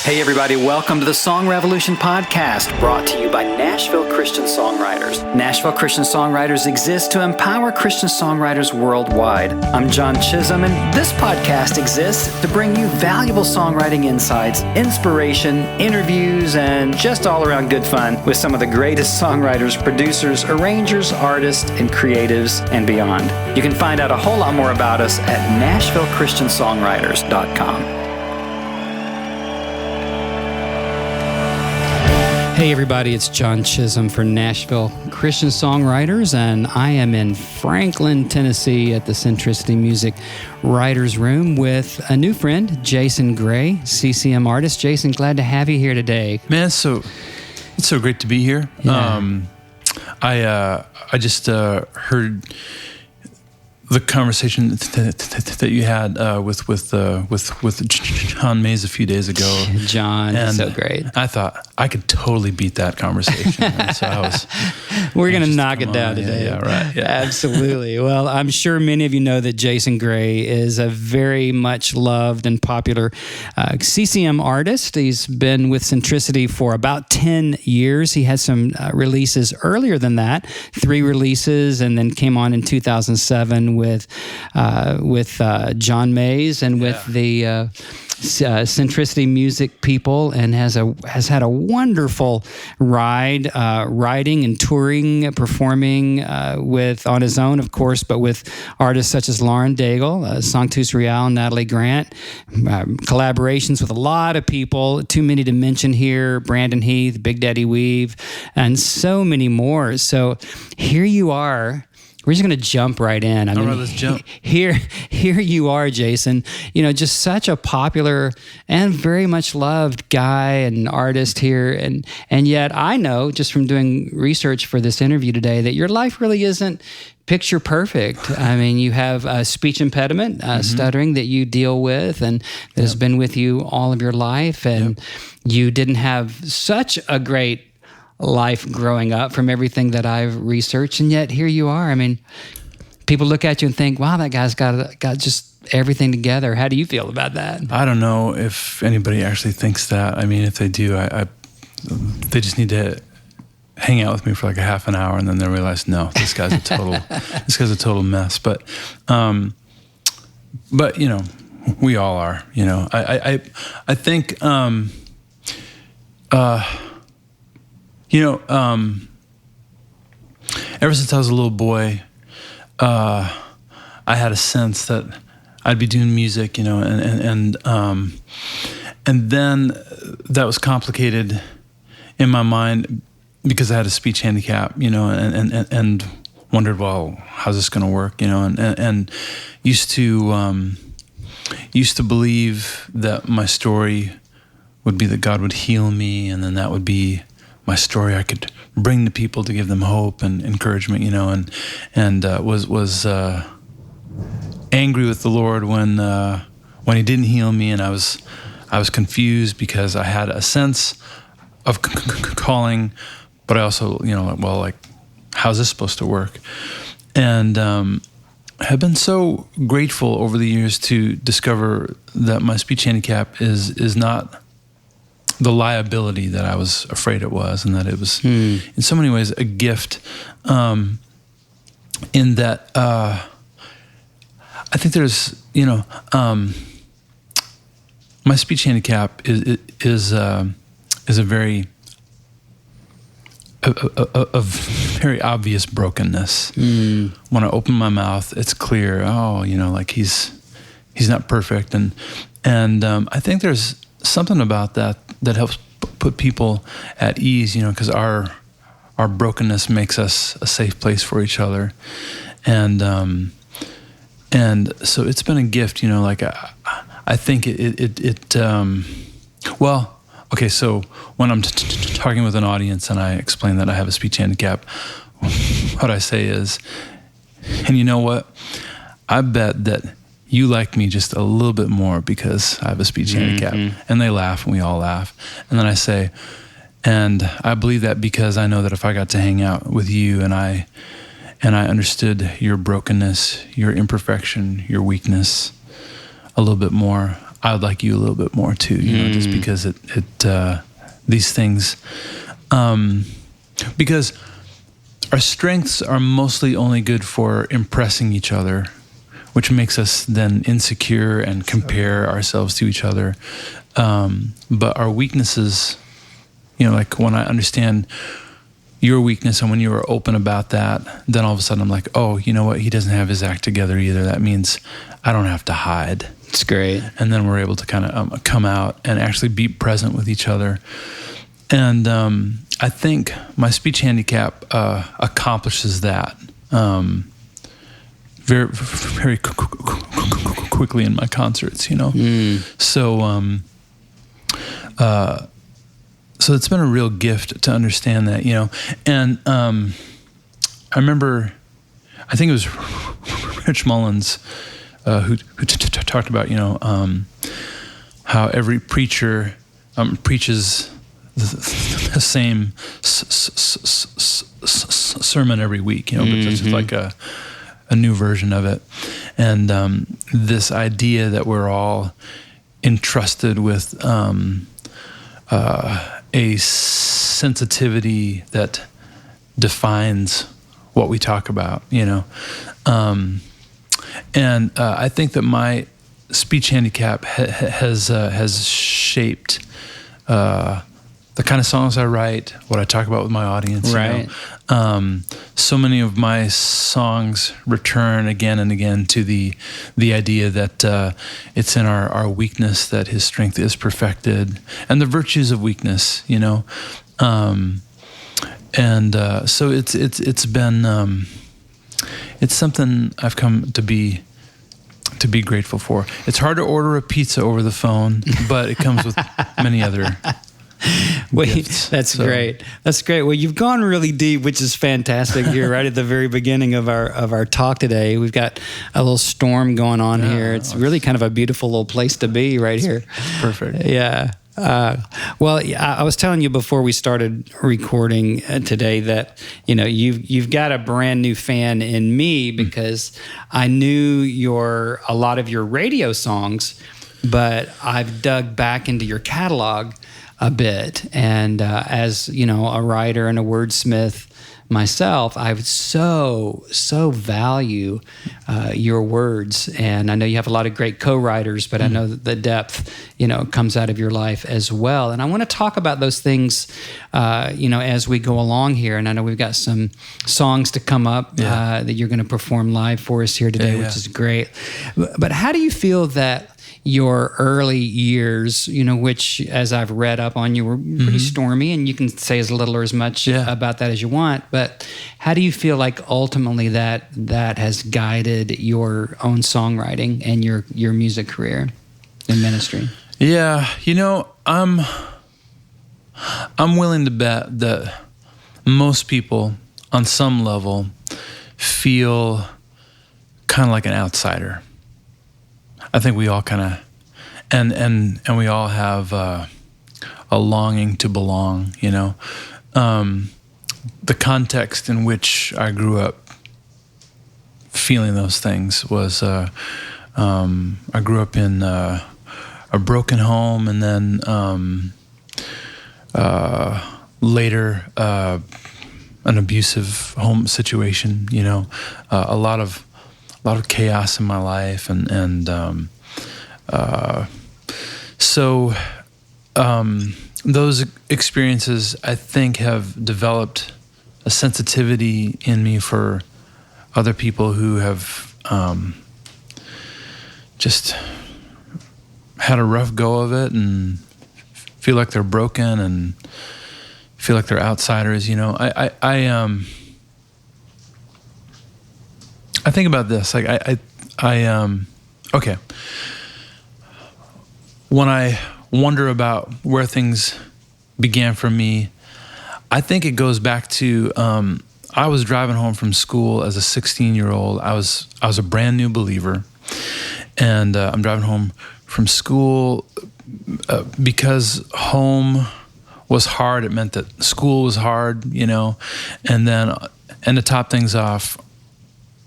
Hey everybody, welcome to the Song Revolution podcast, brought to you by Nashville Christian Songwriters. Nashville Christian Songwriters exists to empower Christian songwriters worldwide. I'm John Chisum, and this podcast exists to bring you valuable songwriting insights, inspiration, interviews, and just all around good fun with some of the greatest songwriters, producers, arrangers, artists, and creatives, and beyond. You can find out a whole lot more about us at NashvilleChristianSongwriters.com. Hey everybody, it's John Chisum for Nashville Christian Songwriters, and I am in Franklin, Tennessee at the Centricity Music Writers Room with a new friend, Jason Gray, CCM artist. Jason, glad to have you here today. Man, it's so great to be here. Yeah. I just heard the conversation that you had with John Mays a few days ago. John, and so great. I thought I could totally beat that conversation. And so we're going to knock it down today. Yeah, right. Yeah. Absolutely. Well, I'm sure many of you know that Jason Gray is a very much loved and popular CCM artist. He's been with Centricity for about 10 years. He had some releases earlier than that, 3 releases, and then came on in 2007 with John Mays and with the Centricity Music people, and has had a wonderful ride, writing and touring, performing on his own, of course, but with artists such as Lauren Daigle, Sanctus Real, Natalie Grant, collaborations with a lot of people, too many to mention here, Brandon Heath, Big Daddy Weave, and so many more. So here you are. We're just going to jump right in. All right, let's jump. Here you are, Jason. You know, just such a popular and very much loved guy and artist here. And yet I know, just from doing research for this interview today, that your life really isn't picture perfect. I mean, you have a speech impediment, stuttering, that you deal with, and that has been with you all of your life. And you didn't have such a great life growing up from everything that I've researched, and yet here you are. I mean, people look at you and think, wow, that guy's got just everything together. How do you feel about that? I don't know if anybody actually thinks that. I mean, if they do, they just need to hang out with me for like a half an hour, and then they realize, no, this guy's a total mess. But you know, we all are. You know, I think. You know, ever since I was a little boy, I had a sense that I'd be doing music, you know, and then that was complicated in my mind because I had a speech handicap, you know, and wondered, well, how's this going to work, you know, and used to believe that my story would be that God would heal me, and then that would be my story I could bring to people to give them hope and encouragement, you know, and was angry with the Lord when He didn't heal me, and I was confused because I had a sense of calling, but I also, you know, well, like, how's this supposed to work? And have been so grateful over the years to discover that my speech handicap is not the liability that I was afraid it was, and that it was in so many ways a gift, in that I think there's, you know, my speech handicap is a very very obvious brokenness. When I open my mouth, it's clear, oh, you know, like he's not perfect, and I think there's something about that helps put people at ease, you know, because our brokenness makes us a safe place for each other, and so it's been a gift, you know. Like I think it well, okay. So when I'm talking with an audience and I explain that I have a speech handicap, what I say is, and you know what, I bet that you like me just a little bit more because I have a speech handicap. And they laugh, and we all laugh. And then I say, and I believe that because I know that if I got to hang out with you and I understood your brokenness, your imperfection, your weakness a little bit more, I would like you a little bit more too, you know, just because these things, because our strengths are mostly only good for impressing each other, which makes us then insecure and compare ourselves to each other. But our weaknesses, you know, like when I understand your weakness and when you are open about that, then all of a sudden I'm like, oh, you know what? He doesn't have his act together either. That means I don't have to hide. It's great. And then we're able to kind of come out and actually be present with each other. And I think my speech handicap accomplishes that very, very quickly in my concerts, you know. So it's been a real gift to understand that, you know. And I remember, I think it was Rich Mullins who talked about, you know, how every preacher preaches the same sermon every week, you know, but it's just like a new version of it. And this idea that we're all entrusted with a sensitivity that defines what we talk about, you know. And I think that my speech handicap has shaped the kind of songs I write, what I talk about with my audience. Right. You know? So many of my songs return again and again to the idea that it's in our weakness that His strength is perfected, and the virtues of weakness, you know. So it's been it's something I've come to be grateful for. It's hard to order a pizza over the phone, but it comes with many other gifts. That's great. That's great. Well, you've gone really deep, which is fantastic. You're right at the very beginning of our talk today. We've got a little storm going on here. It's really kind of a beautiful little place to be right here. Perfect. Yeah. Well, I was telling you before we started recording today that, you know, you've got a brand new fan in me because I knew a lot of your radio songs, but I've dug back into your catalog a bit. And as, you know, a writer and a wordsmith myself, I would so value your words. And I know you have a lot of great co-writers, but I know that the depth, you know, comes out of your life as well. And I want to talk about those things, you know, as we go along here. And I know we've got some songs to come up that you're going to perform live for us here today, which is great. But how do you feel that your early years, you know, which, as I've read up on you, were pretty stormy, and you can say as little or as much about that as you want, but how do you feel like ultimately that has guided your own songwriting and your music career and ministry? Yeah, you know, I'm willing to bet that most people on some level feel kind of like an outsider. I think we all kind of, and we all have a longing to belong, you know. The context in which I grew up feeling those things was, I grew up in a broken home, and then later an abusive home situation, you know, a lot of chaos in my life, and so those experiences, I think, have developed a sensitivity in me for other people who have just had a rough go of it and feel like they're broken and feel like they're outsiders. You know, I think about this, like okay. When I wonder about where things began for me, I think it goes back to, I was driving home from school as a 16-year-old. I was a brand new believer, and I'm driving home from school because home was hard. It meant that school was hard, you know, and to top things off,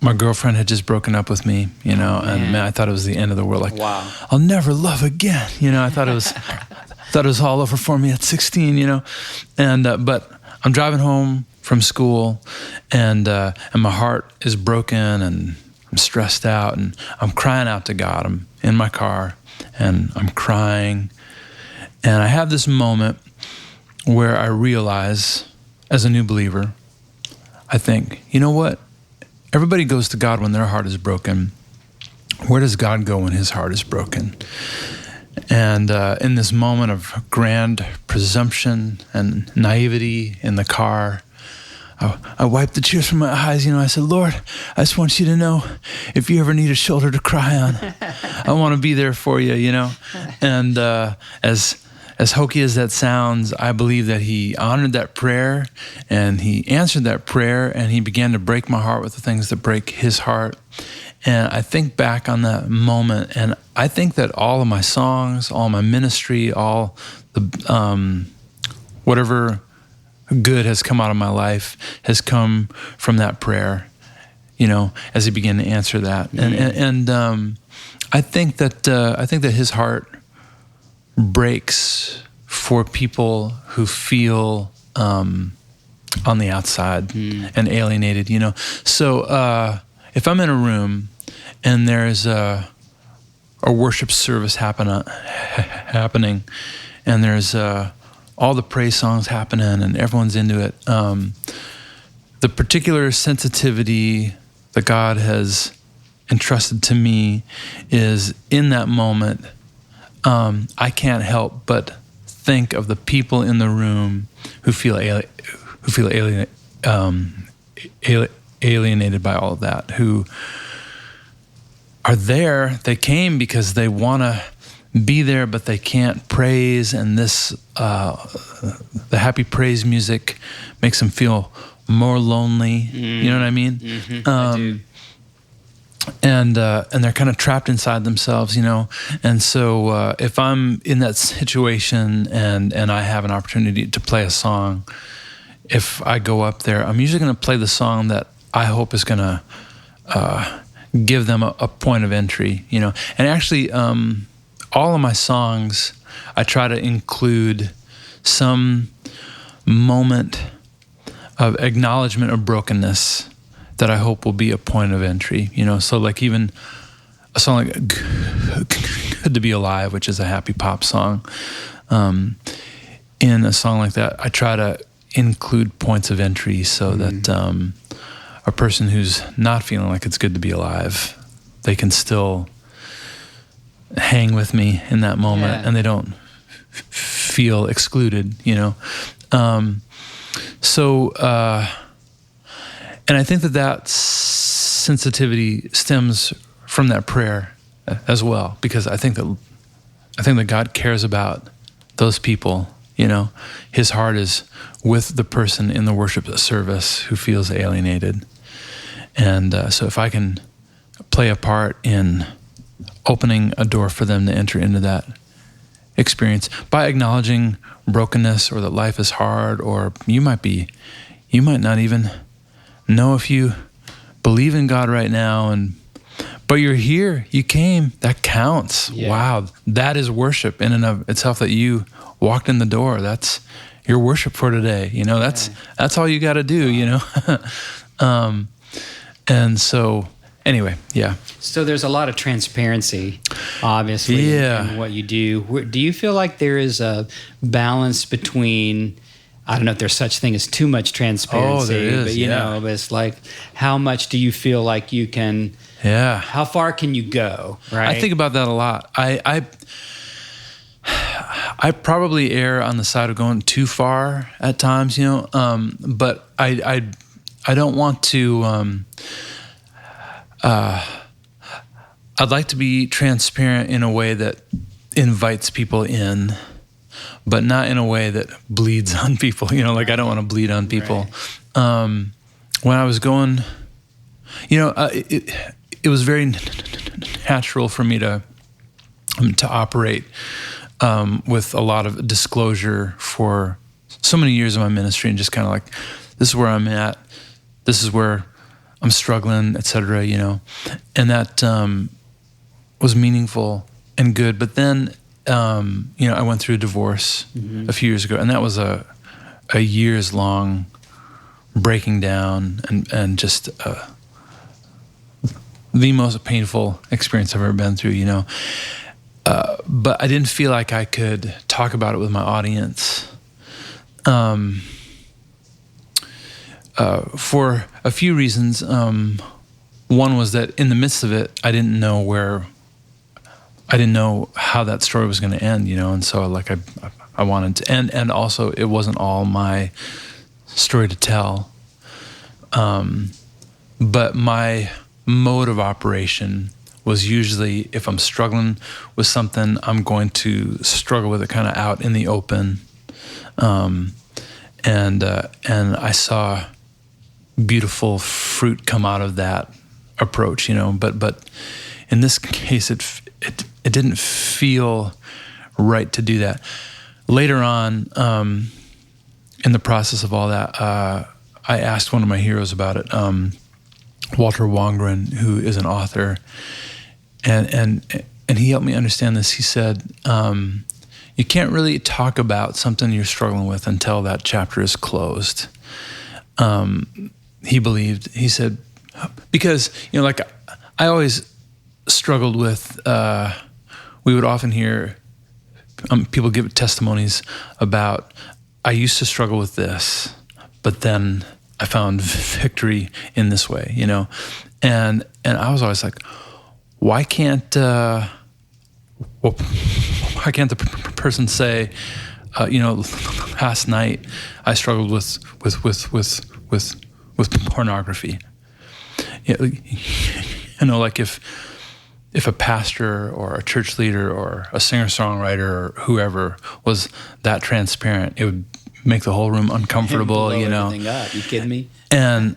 my girlfriend had just broken up with me, and man, I thought it was the end of the world. Like, wow. I'll never love again. I thought it was all over for me at 16, and, but I'm driving home from school and my heart is broken and I'm stressed out and I'm crying out to God. I'm in my car and I'm crying. And I have this moment where I realize, as a new believer, I think, you know what? Everybody goes to God when their heart is broken. Where does God go when his heart is broken? And in this moment of grand presumption and naivety in the car, I wiped the tears from my eyes. I said, Lord, I just want you to know, if you ever need a shoulder to cry on, I want to be there for you, And as hokey as that sounds, I believe that he honored that prayer and he answered that prayer and he began to break my heart with the things that break his heart. And I think back on that moment, and I think that all of my songs, all my ministry, all the whatever good has come out of my life has come from that prayer, as he began to answer that. Mm-hmm. And I think that his heart breaks for people who feel on the outside and alienated, So if I'm in a room and there's a worship service happening, and there's all the praise songs happening and everyone's into it, the particular sensitivity that God has entrusted to me is in that moment, I can't help but think of the people in the room who feel alienated by all of that, who are there. They came because they want to be there, but they can't praise, and this the happy praise music makes them feel more lonely. You know what I mean? Mm-hmm. I do. And they're kind of trapped inside themselves, And so if I'm in that situation and I have an opportunity to play a song, if I go up there, I'm usually going to play the song that I hope is going to give them a point of entry, And actually, all of my songs, I try to include some moment of acknowledgement of brokenness that I hope will be a point of entry, So like even a song like Good to Be Alive, which is a happy pop song, in a song like that, I try to include points of entry so that a person who's not feeling like it's good to be alive, they can still hang with me in that moment, and they don't feel excluded, and I think that sensitivity stems from that prayer as well, because I think that God cares about those people. His heart is with the person in the worship service who feels alienated, and so if I can play a part in opening a door for them to enter into that experience by acknowledging brokenness, or that life is hard, or you might not even know if you believe in God right now, but you're here, you came, that counts. Yeah. Wow, that is worship in and of itself, that you walked in the door. That's your worship for today. That's all you got to do. And so anyway, yeah. So there's a lot of transparency, obviously, in what you do. Do you feel like there is a balance between, I don't know if there's such thing as too much transparency, there is, but it's like, how much do you feel like you can, how far can you go, right? I think about that a lot. I probably err on the side of going too far at times, but I don't want to, I'd like to be transparent in a way that invites people in, but not in a way that bleeds on people. Like I don't want to bleed on people. Right. When I was going, it was very natural for me to operate with a lot of disclosure for so many years of my ministry, and just kind of like, this is where I'm at. This is where I'm struggling, etc. And that was meaningful and good. But then, I went through a divorce a few years ago, and that was a years long breaking down and just the most painful experience I've ever been through. But I didn't feel like I could talk about it with my audience. For a few reasons. One was that in the midst of it, I didn't know how that story was going to end, and so I wanted to, and also it wasn't all my story to tell. But my mode of operation was usually, if I'm struggling with something, I'm going to struggle with it kind of out in the open. And I saw beautiful fruit come out of that approach, but in this case, it didn't feel right to do that. Later on, in the process of all that, I asked one of my heroes about it, Walter Wongren, who is an author, and he helped me understand this. He said, you can't really talk about something you're struggling with until that chapter is closed. He said, because, I always struggled with, we would often hear people give testimonies about, I used to struggle with this, but then I found victory in this way, and I was always like, why can't the person say, last night I struggled with pornography. Like if a pastor or a church leader or a singer-songwriter or whoever was that transparent, it would make the whole room uncomfortable. Everything up. You kidding me? And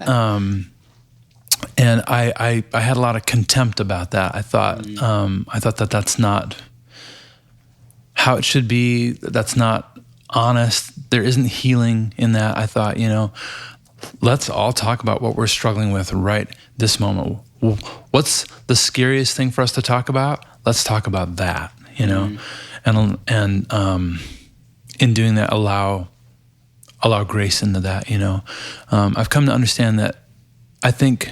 I had a lot of contempt about that. I thought that that's not how it should be. That's not honest. There isn't healing in that. I thought, let's all talk about what we're struggling with right this moment. What's the scariest thing for us to talk about? Let's talk about that, and in doing that, allow grace into that, I've come to understand that I think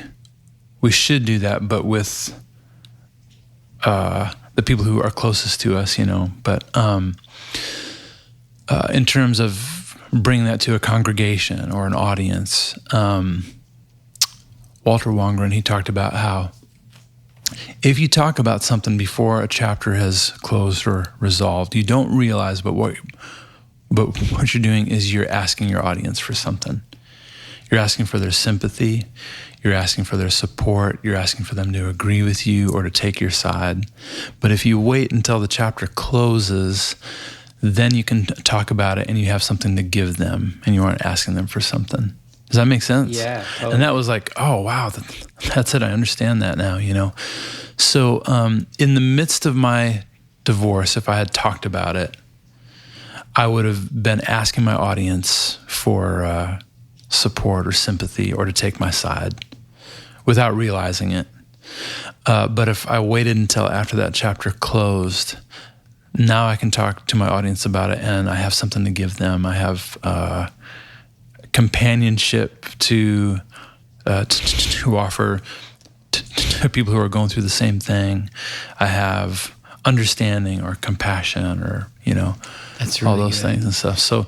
we should do that, but with the people who are closest to us, but in terms of bringing that to a congregation or an audience, Walter Wongren, he talked about how if you talk about something before a chapter has closed or resolved, you don't realize, but what you're doing is you're asking your audience for something. You're asking for their sympathy. You're asking for their support. You're asking for them to agree with you or to take your side. But if you wait until the chapter closes, then you can talk about it and you have something to give them and you aren't asking them for something. Does that make sense? Yeah, totally. And that was like, oh, wow, that's it. I understand that now, So in the midst of my divorce, if I had talked about it, I would have been asking my audience for support or sympathy or to take my side without realizing it. But if I waited until after that chapter closed, now I can talk to my audience about it and I have something to give them. I have companionship to offer to people who are going through the same thing. I have understanding or compassion or, That's really all those good. things and stuff. So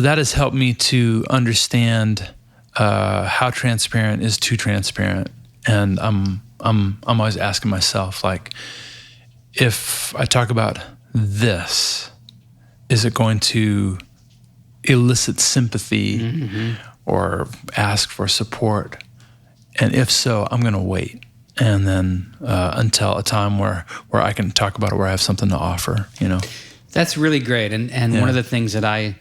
that has helped me to understand how transparent is too transparent. And I'm always asking myself, like, if I talk about this, is it going to elicit sympathy or ask for support? And if so, I'm going to wait. And then until a time where I can talk about it, where I have something to offer, That's really great. And one of the things that I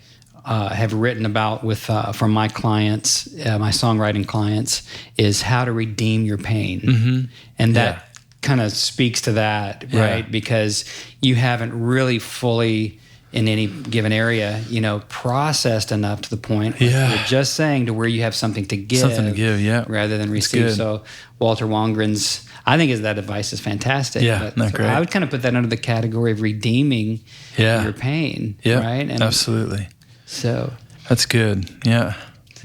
have written about with from my clients, my songwriting clients, is how to redeem your pain. And that kind of speaks to that, right? Because you haven't really fully in any given area, processed enough to the point like Yeah. you're just saying, to where you have something to give, yeah, rather than receive. good. So Walter Wongren's, I think that advice is fantastic. Yeah, but not great. I would kind of put that under the category of redeeming your pain, Yeah, right? And absolutely. So That's good. Yeah.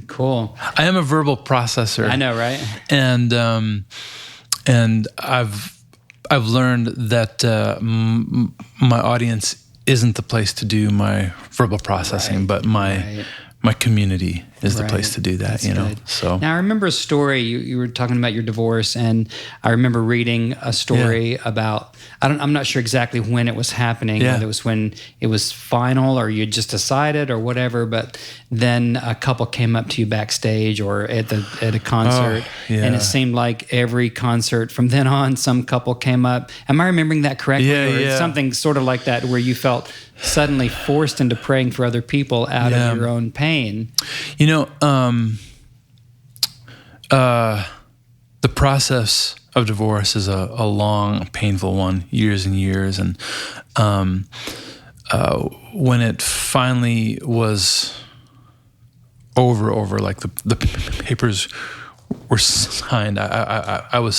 cool. I am a verbal processor. I know, right? And I've learned that my audience isn't the place to do my verbal processing, but my community is the place to do that. That's you know. good. So now I remember a story. You were talking about your divorce, and I remember reading a story about. I'm not sure exactly when it was happening. Yeah. Whether it was when it was final, or you just decided, or whatever. But then a couple came up to you backstage or at a concert, and it seemed like every concert from then on, some couple came up. Am I remembering that correctly? Or something sort of like that, where you felt suddenly forced into praying for other people out of your own pain. You know, the process of divorce is a long, painful one, years and years. And when it finally was over, like the papers were signed, I was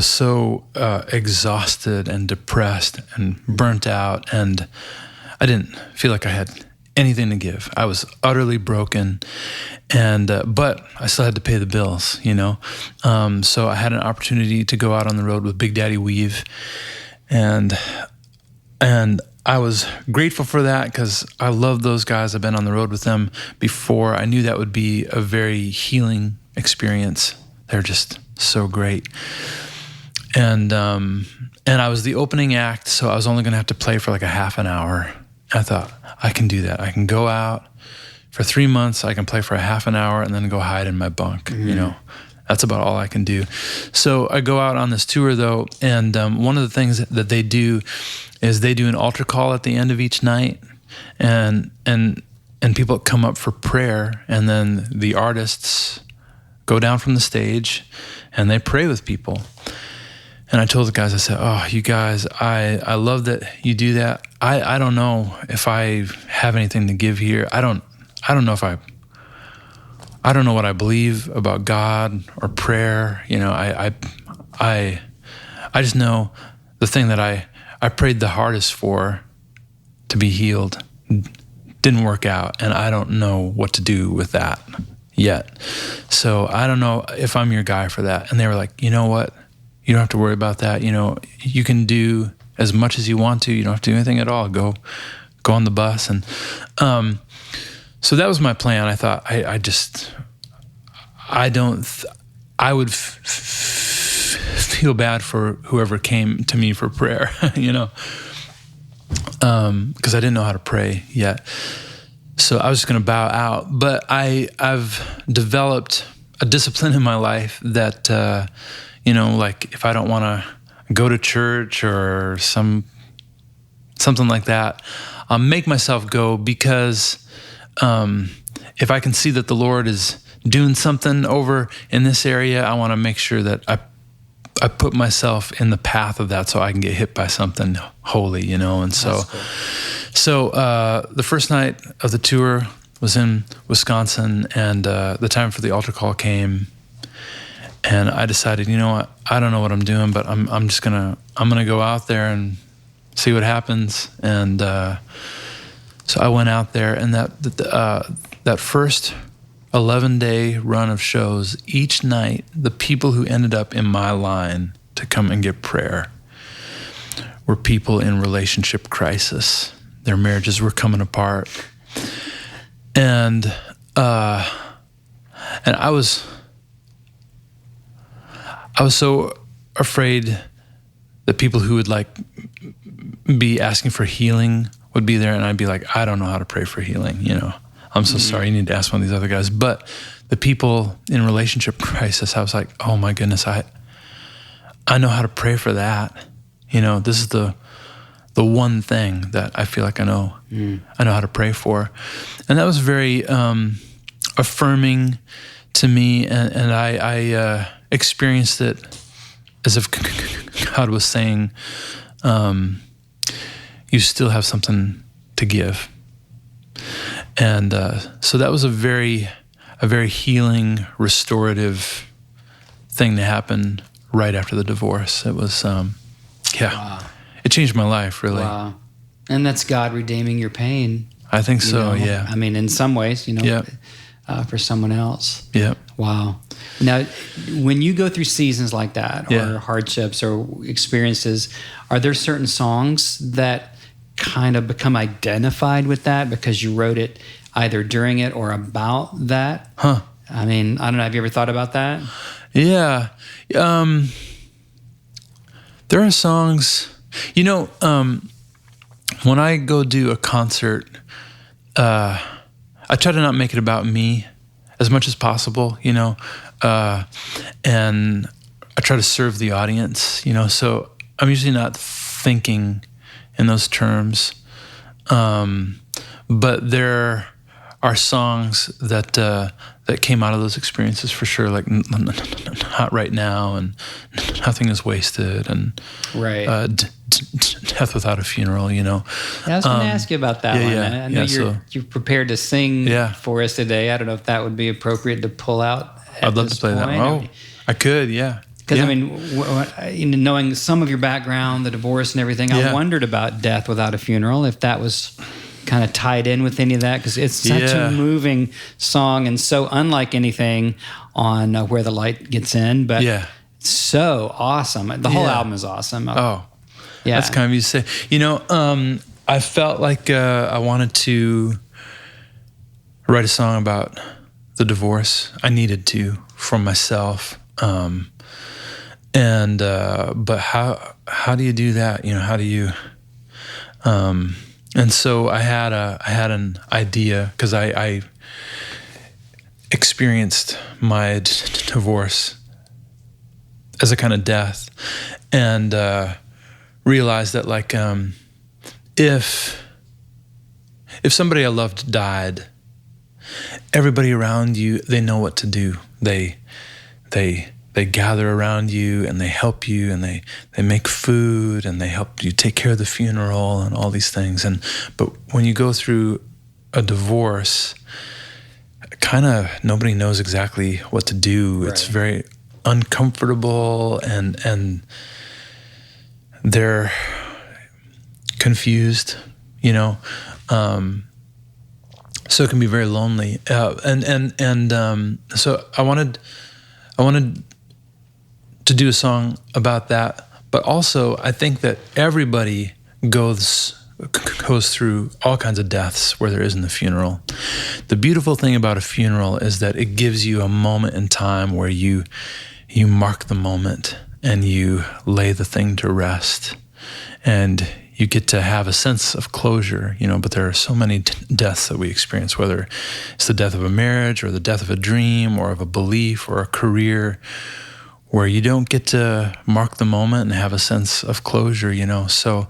so exhausted and depressed and burnt out, and I didn't feel like I had anything to give. I was utterly broken, and but I still had to pay the bills, you know. So I had an opportunity to go out on the road with Big Daddy Weave, and I was grateful for that because I love those guys. I've been on the road with them before. I knew that would be a very healing experience. They're just so great. And I was the opening act, so I was only going to have to play for like a half an hour. I thought, I can do that. I can go out for 3 months, I can play for a half an hour, and then go hide in my bunk, you know. That's about all I can do. So I go out on this tour, though, and one of the things that they do is they do an altar call at the end of each night, and people come up for prayer, and then the artists go down from the stage, and they pray with people. And I told the guys, I said, oh, you guys, I love that you do that. I don't know if I have anything to give here. I don't know if I don't know what I believe about God or prayer. You know, I just know the thing that I prayed the hardest for, to be healed, didn't work out, and I don't know what to do with that yet. So I don't know if I'm your guy for that. And they were like, you know what? You don't have to worry about that. You know, you can do as much as you want to. You don't have to do anything at all. Go on the bus. And so that was my plan. I thought I would feel bad for whoever came to me for prayer, you know, because I didn't know how to pray yet. So I was just going to bow out. But I've developed a discipline in my life that, you know, like if I don't want to go to church or something like that, I'll make myself go, because if I can see that the Lord is doing something over in this area, I want to make sure that I put myself in the path of that so I can get hit by something holy, you know. And so, cool. So the first night of the tour was in Wisconsin, and the time for the altar call came. And I decided, you know what, I don't know what I'm doing, but I'm gonna go out there and see what happens. And so I went out there, and that first 11-day run of shows, each night, the people who ended up in my line to come and get prayer were people in relationship crisis. Their marriages were coming apart, and I was so afraid that people who would like be asking for healing would be there, and I'd be like, I don't know how to pray for healing, you know. I'm so sorry, you need to ask one of these other guys. But the people in relationship crisis, I was like, oh my goodness, I know how to pray for that. You know, this is the one thing that I feel like I know how to pray for. And that was very affirming to me, and I experienced it as if God was saying, you still have something to give. And so that was a very healing, restorative thing to happen right after the divorce. It was, Wow. It changed my life, really. Wow. And that's God redeeming your pain. I think so, yeah. I mean, in some ways, Yeah. For someone else. Yeah. Wow. Now, when you go through seasons like that, or hardships or experiences, are there certain songs that kind of become identified with that because you wrote it either during it or about that? Huh. I mean, I don't know. Have you ever thought about that? Yeah. There are songs, when I go do a concert, I try to not make it about me as much as possible, and I try to serve the audience, so I'm usually not thinking in those terms. But there are songs that came out of those experiences for sure, like Not Right Now and Nothing Is Wasted and right. Death Without a Funeral, Yeah, I was going to ask you about that one. I know you're prepared to sing for us today. I don't know if that would be appropriate to pull out. I'd love to play that. Oh, I could, yeah. Because, I mean, knowing some of your background, the divorce and everything, I wondered about Death Without a Funeral, if that was kind of tied in with any of that, because it's such a moving song and so unlike anything on Where the Light Gets In, but so awesome. The whole album is awesome. That's kind of you to say. I felt like I wanted to write a song about the divorce. I needed to for myself. But how do you do that? How do you? And so I had an idea because I experienced my divorce as a kind of death, and realized that if somebody I loved died, everybody around you, they know what to do. They gather around you and they help you and they make food and they help you take care of the funeral and all these things. But when you go through a divorce, kind of nobody knows exactly what to do. Right. It's very uncomfortable and they're confused, so it can be very lonely. So I wanted to do a song about that, but also I think that everybody goes through all kinds of deaths where there isn't a funeral. The beautiful thing about a funeral is that it gives you a moment in time where you mark the moment and you lay the thing to rest, and you get to have a sense of closure, but there are so many deaths that we experience, whether it's the death of a marriage or the death of a dream or of a belief or a career, where you don't get to mark the moment and have a sense of closure, So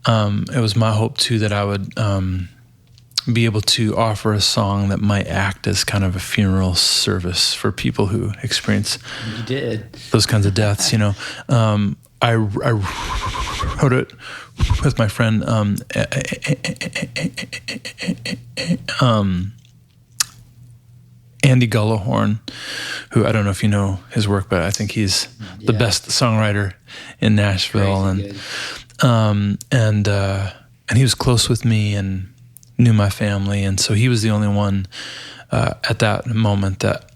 it was my hope, too, that I would be able to offer a song that might act as kind of a funeral service for people who experience those kinds of deaths, I wrote it with my friend Andy Gullahorn, who I don't know if you know his work, but I think he's the best songwriter in Nashville, and he was close with me and knew my family, and so he was the only one at that moment that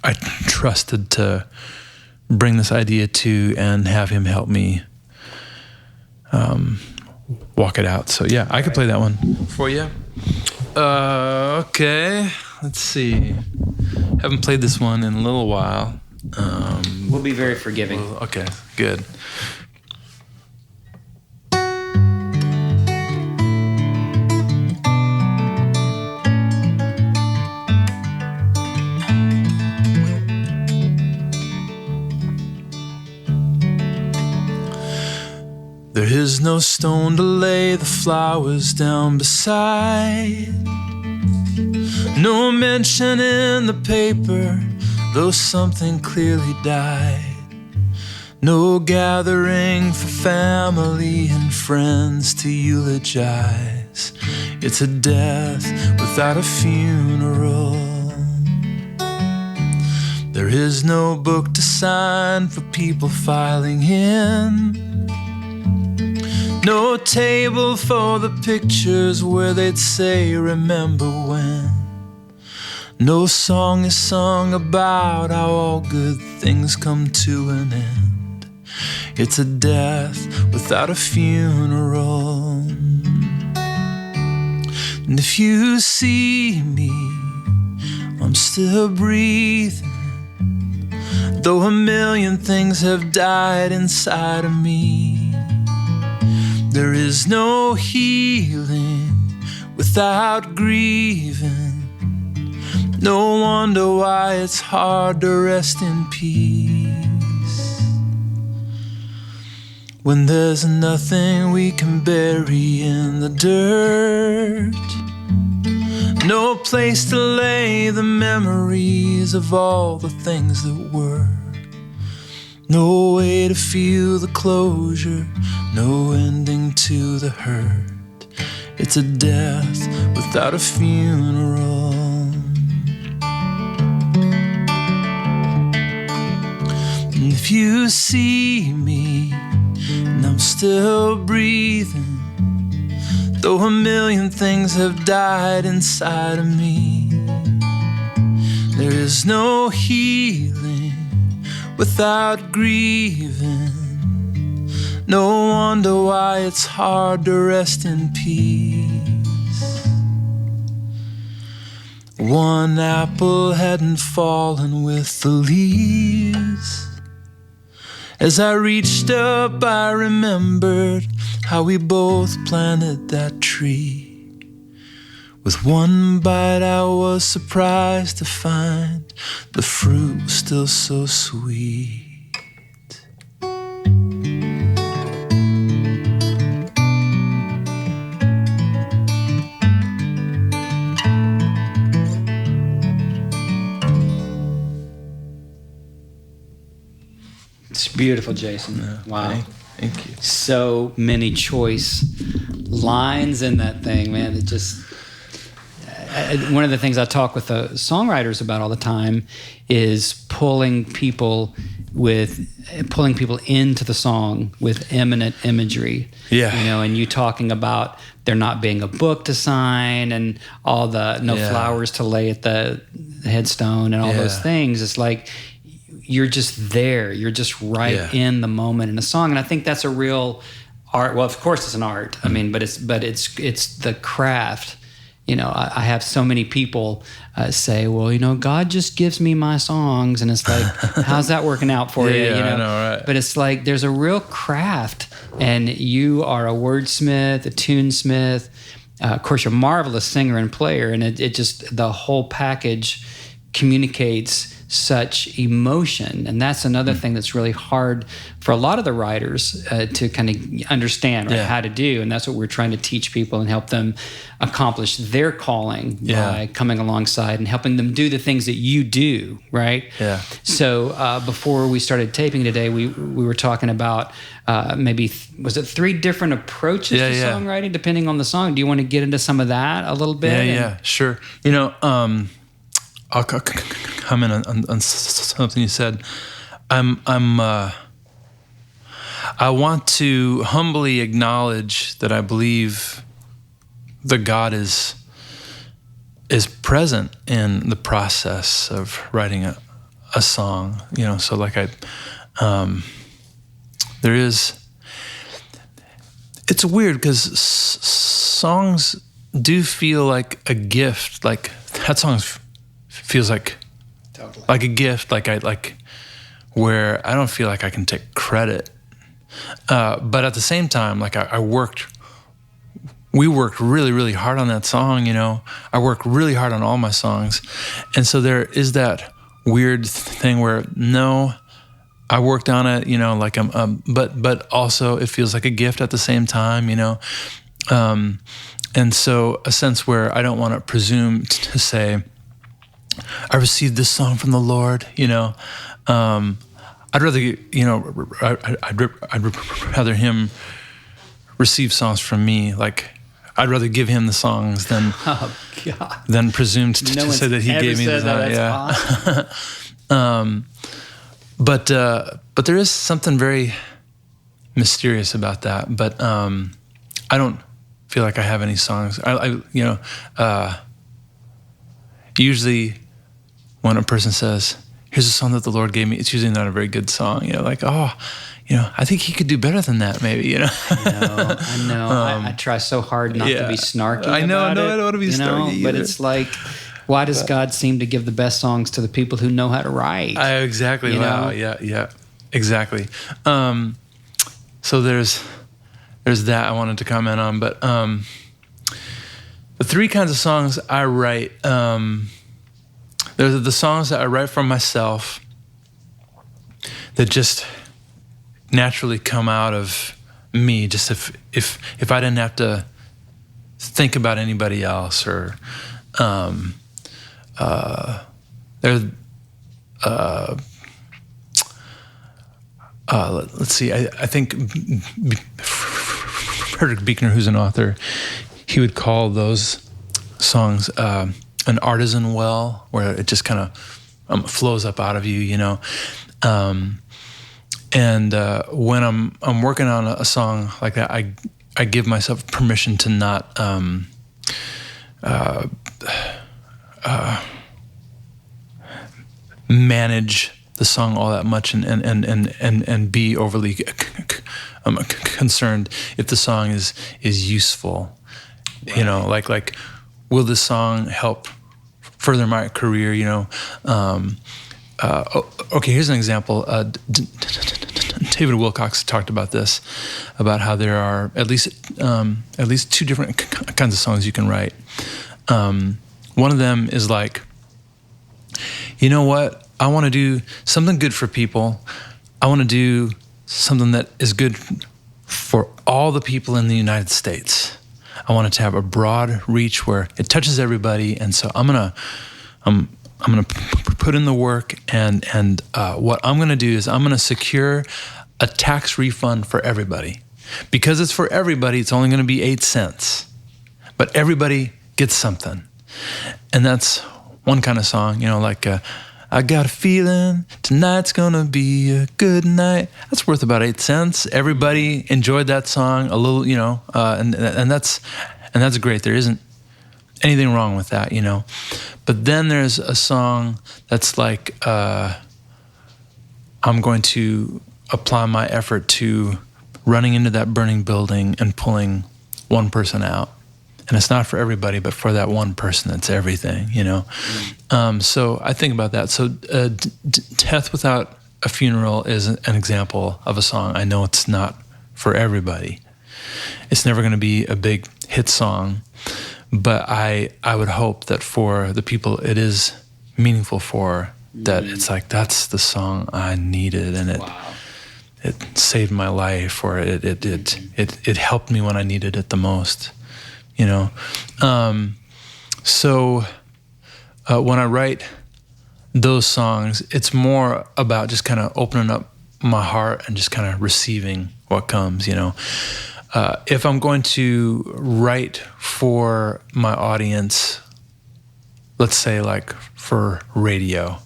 I trusted to bring this idea to and have him help me walk it out. So I could play that one for you. Okay, let's see. Haven't played this one in a little while. We'll be very forgiving. Okay, good. There is no stone to lay the flowers down beside. No mention in the paper, though something clearly died. No gathering for family and friends to eulogize. It's a death without a funeral. There is no book to sign for people filing in. No table for the pictures where they'd say, remember when. No song is sung about how all good things come to an end. It's a death without a funeral. And if you see me, I'm still breathing, though a million things have died inside of me. There is no healing without grieving. No wonder why it's hard to rest in peace, when there's nothing we can bury in the dirt. No place to lay the memories of all the things that were. No way to feel the closure, no ending to the hurt. It's a death without a funeral. And if you see me, and I'm still breathing, though a million things have died inside of me, there is no healing without grieving. No wonder why it's hard to rest in peace. One apple hadn't fallen with the leaves. As I reached up, I remembered how we both planted that tree. With one bite, I was surprised to find the fruit was still so sweet. It's beautiful, Jason. Wow. Thank you. So many choice lines in that thing, man. It just... one of the things I talk with the songwriters about all the time is pulling people into the song with imminent imagery. Yeah. You know, and you talking about there not being a book to sign and all the flowers to lay at the headstone and all those things. It's like you're just there. You're just right in the moment in a song. And I think that's a real art. Well, of course it's an art. I mean, but it's the craft. You know, I have so many people say, well, you know, God just gives me my songs. And it's like, how's that working out for you? You know? I know, right? But it's like, there's a real craft, and you are a wordsmith, a tunesmith. Of course, you're a marvelous singer and player. And it just, the whole package communicates such emotion. And that's another thing that's really hard for a lot of the writers to kind of understand how to do. And that's what we're trying to teach people and help them accomplish their calling by coming alongside and helping them do the things that you do, right? Yeah. So before we started taping today, we were talking about maybe, was it 3 different approaches to songwriting depending on the song? Do you want to get into some of that a little bit? Yeah, sure. You know, I'll comment on something you said. I want to humbly acknowledge that I believe that God is present in the process of writing a song. You know, so like there is. It's weird because songs do feel like a gift. Like that song feels like like a gift, like where I don't feel like I can take credit, but at the same time, like we worked really, really hard on that song. You know, I work really hard on all my songs, and so there is that weird thing where I worked on it. You know, like but also it feels like a gift at the same time. You know, and so a sense where I don't want to presume to say, I received this song from the Lord, you know. I'd rather, I'd rather him receive songs from me. Like, I'd rather give him the songs than presume to say that he gave me the songs. Yeah. Awesome. But there is something very mysterious about that. But I don't feel like I have any songs. Usually when a person says, "Here's a song that the Lord gave me," it's usually not a very good song. Like, I think he could do better than that, maybe. I know. I try so hard not to be snarky. I don't want to be snarky. But it's like, why does God seem to give the best songs to the people who know how to write? Exactly. Wow. Yeah. Exactly. So there's that I wanted to comment on, but the three kinds of songs I write. There's the songs that I write for myself that just naturally come out of me, just if I didn't have to think about anybody else, or let's see, I think Frederick Buechner, who's an author, he would call those songs an artisan well, where it just kind of flows up out of you, And when I'm working on a song like that, I give myself permission to not manage the song all that much and be overly concerned if the song is useful. Right. Like will this song help further my career? Okay, here's an example. David Wilcox talked about this, about how there are at least two different kinds of songs you can write. One of them is like, you know what? I want to do something good for people. I want to do something that is good for all the people in the United States. I want it to have a broad reach where it touches everybody, and so I'm gonna put in the work, and what I'm gonna do is I'm gonna secure a tax refund for everybody. Because it's for everybody, it's only gonna be 8 cents, but everybody gets something. And that's one kind of song, like I got a feeling tonight's gonna be a good night. That's worth about 8 cents. Everybody enjoyed that song a little, and that's great. There isn't anything wrong with that, But then there's a song that's like, I'm going to apply my effort to running into that burning building and pulling one person out. And it's not for everybody, but for that one person, it's everything, So I think about that. So Death Without a Funeral is an example of a song. I know it's not for everybody. It's never going to be a big hit song, but I would hope that for the people it is meaningful for, that it's like, that's the song I needed, and it saved my life, or it helped me when I needed it the most. So when I write those songs, it's more about just kind of opening up my heart and just kind of receiving what comes, If I'm going to write for my audience, let's say like for radio,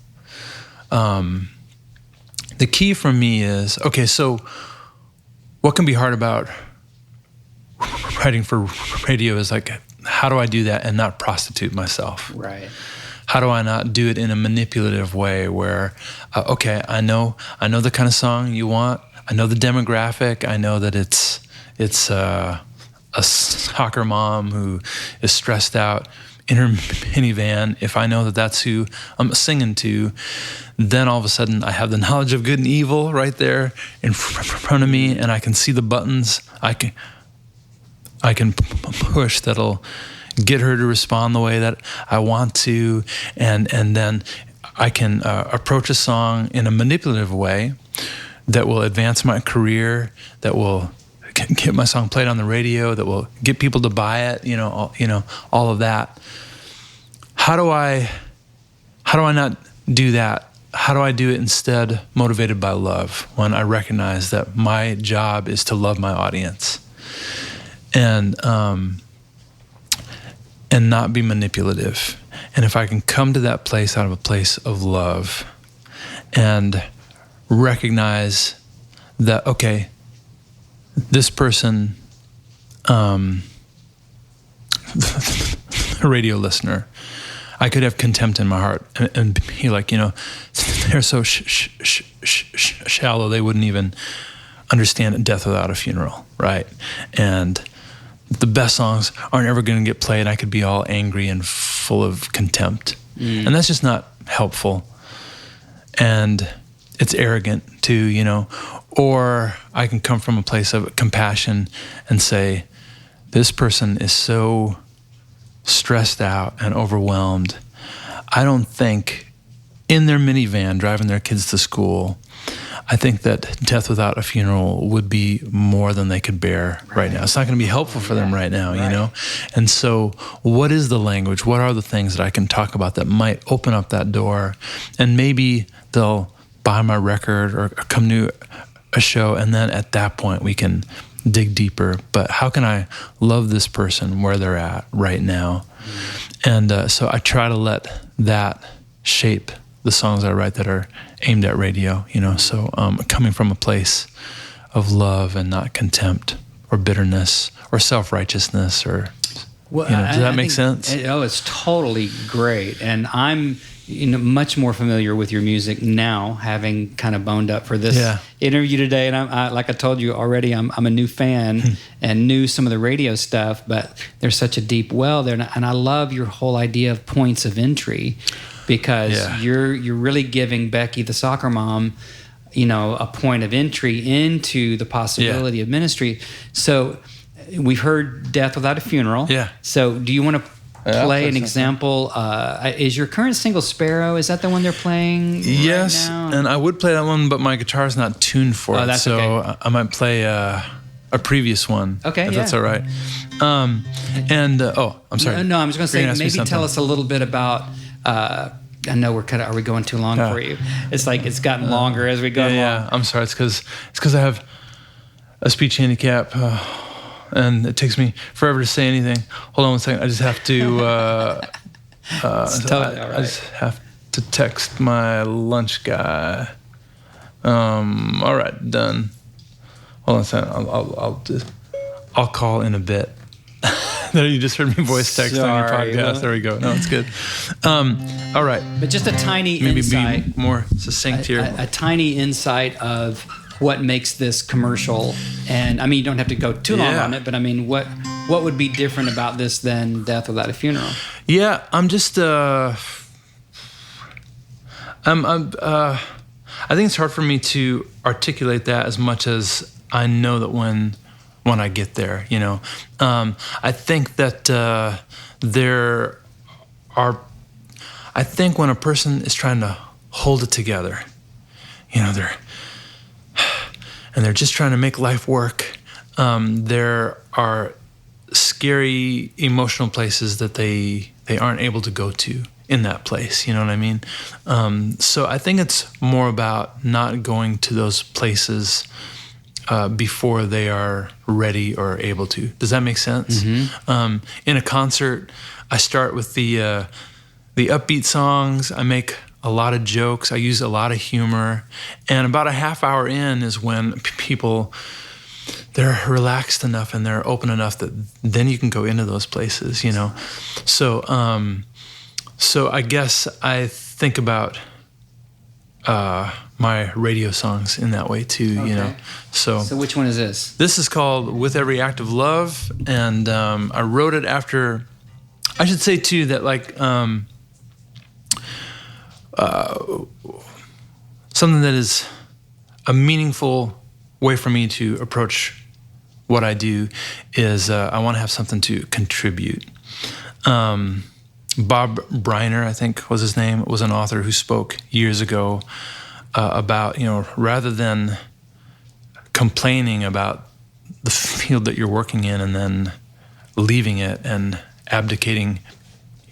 the key for me is, okay, so what can be hard about writing for radio is like, how do I do that and not prostitute myself? Right. How do I not do it in a manipulative way where, okay, I know the kind of song you want. I know the demographic. I know that it's a soccer mom who is stressed out in her minivan. If I know that that's who I'm singing to, then all of a sudden I have the knowledge of good and evil right there in front of me, and I can see the buttons I can push that'll get her to respond the way that I want to, and then I can approach a song in a manipulative way that will advance my career, that will get my song played on the radio, that will get people to buy it, all of that. How do I not do that how do I do it instead motivated by love, when I recognize that my job is to love my audience and not be manipulative. And if I can come to that place out of a place of love and recognize that, okay, this person, a radio listener, I could have contempt in my heart and be like, they're so shallow, they wouldn't even understand Death Without a Funeral, right? And the best songs aren't ever going to get played. I could be all angry and full of contempt. And that's just not helpful. And it's arrogant too, Or I can come from a place of compassion and say, this person is so stressed out and overwhelmed. I don't think in their minivan driving their kids to school, I think that Death Without a Funeral would be more than they could bear right now. It's not going to be helpful for them right now, And so what is the language? What are the things that I can talk about that might open up that door? And maybe they'll buy my record or come to a show, and then at that point we can dig deeper. But how can I love this person where they're at right now? And so I try to let that shape the songs I write that are aimed at radio, So coming from a place of love and not contempt or bitterness or self-righteousness or, does that make sense? It's totally great. And I'm much more familiar with your music now, having kind of boned up for this interview today. And I like I told you already, I'm a new fan and knew some of the radio stuff, but there's such a deep well there. And I love your whole idea of points of entry, because you're really giving Becky, the soccer mom, a point of entry into the possibility of ministry. So we've heard Death Without a Funeral. Yeah. So do you want to play an example? Is your current single Sparrow, is that the one they're playing yes, right now? And I would play that one, but my guitar's not tuned for it. That's so okay. I might play a previous one. Okay, if that's all right. I'm sorry. No, I'm just going to say, maybe tell us a little bit about... I know are we going too long for you? It's like it's gotten longer as we go along. Yeah, I'm sorry. It's because I have a speech handicap, and it takes me forever to say anything. Hold on one second. I just have to. I just have to text my lunch guy. All right, done. Hold on a second. I'll call in a bit. You just heard me voice text on your podcast. There we go. No, it's good. All right. But just a tiny insight. Be more succinct here. A tiny insight of what makes this commercial. And I mean, you don't have to go too long on it, but I mean, what would be different about this than Death Without a Funeral? Yeah, I'm just, I think it's hard for me to articulate that as much as I know that when I get there, I think that I think when a person is trying to hold it together, they're just trying to make life work, there are scary emotional places that they aren't able to go to in that place, you know what I mean? So I think it's more about not going to those places before they are ready or able to. Does that make sense? Mm-hmm. In a concert, I start with the upbeat songs. I make a lot of jokes. I use a lot of humor. And about a half hour in is when people, they're relaxed enough and they're open enough that then you can go into those places, So, so I guess I think about my radio songs in that way too, So which one is this? This is called With Every Act of Love, and I wrote it after. I should say too that something that is a meaningful way for me to approach what I do is I want to have something to contribute. Bob Briner, I think was his name, was an author who spoke years ago about, rather than complaining about the field that you're working in and then leaving it and abdicating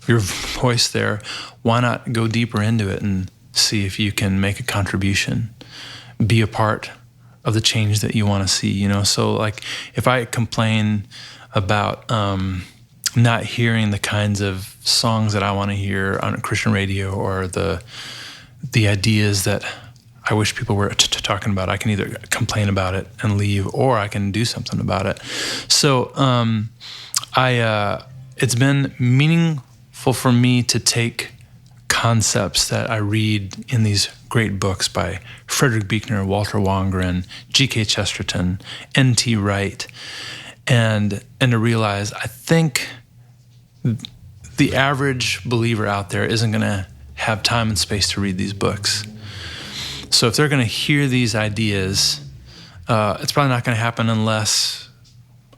your voice there, why not go deeper into it and see if you can make a contribution, be a part of the change that you want to see, you know? So like if I complain about not hearing the kinds of songs that I want to hear on Christian radio, or the ideas that I wish people were talking about, I can either complain about it and leave, or I can do something about it. So it's been meaningful for me to take concepts that I read in these great books by Frederick Buechner, Walter Wangerin, G.K. Chesterton, N.T. Wright, and to realize I think the average believer out there isn't going to have time and space to read these books. So if they're going to hear these ideas, it's probably not going to happen unless